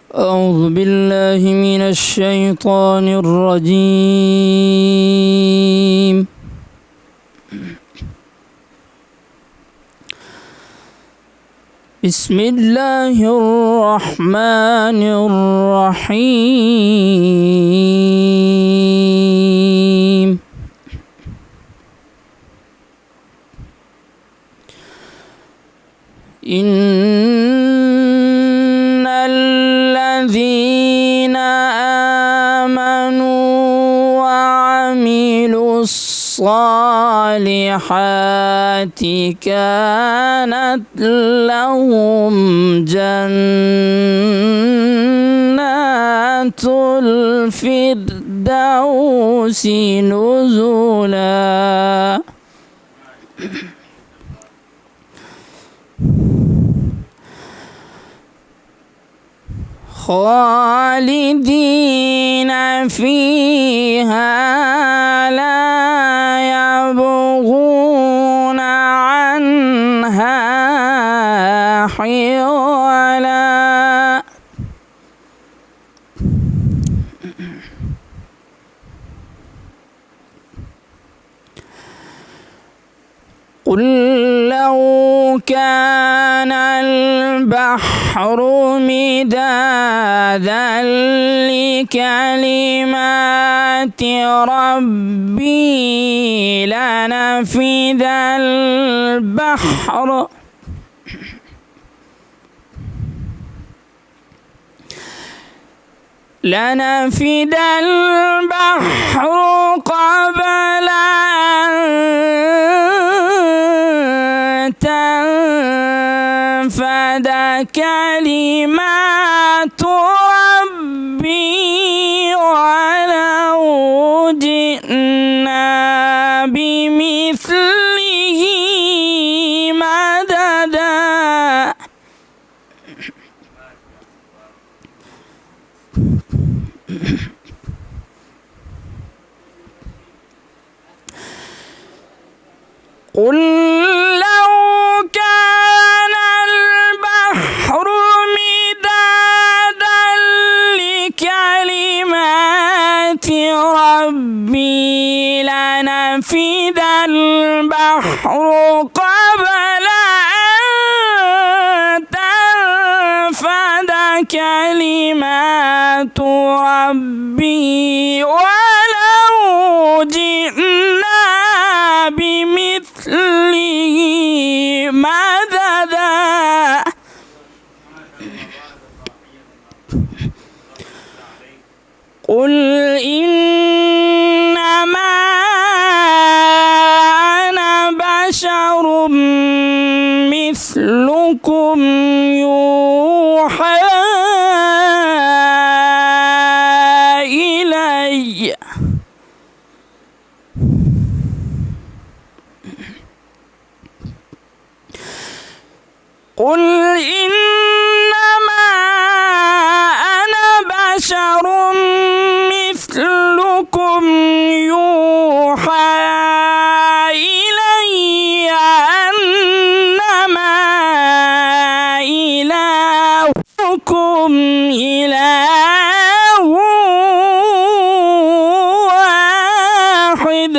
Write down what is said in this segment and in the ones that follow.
أعوذ بالله من الشيطان الرجيم. بسم الله الرحمن الرحيم. إن الذين آمنوا وعملوا الصالحات كانت لهم جنات الفردوس نزلا. خالدين فيها لا يبغون عنها حولا. قل لو كان البحر مدادا لكلمات ربي لنفد البحر قبل أن تنفد كلمات ربي ولو جئنا بمثله مددا. قل لو كان البحر مدادا لكلمات ربي لنفد البحر قبل أن تنفد كلمات ربي ولو جئنا بمثله مددا. قل إنما أنا بشر مثلكم يوحى إلي. قل إنما أنا بشر مثلكم يوحى إلي أنما إلهكم إله واحد.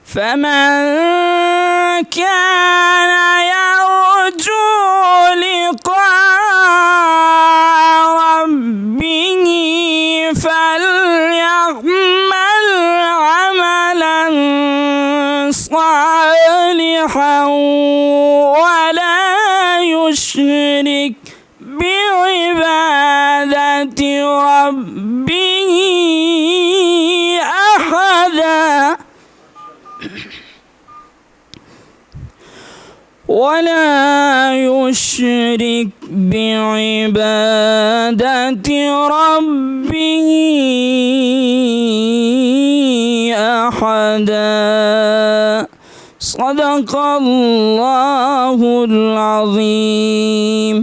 فمن كان يرجو لقاء ربه فليعمل عملا صالحا ولا يشرك بعبادة ربه أحدا. ولا يشرك بعبادة ربه أحدا. صدق الله العظيم.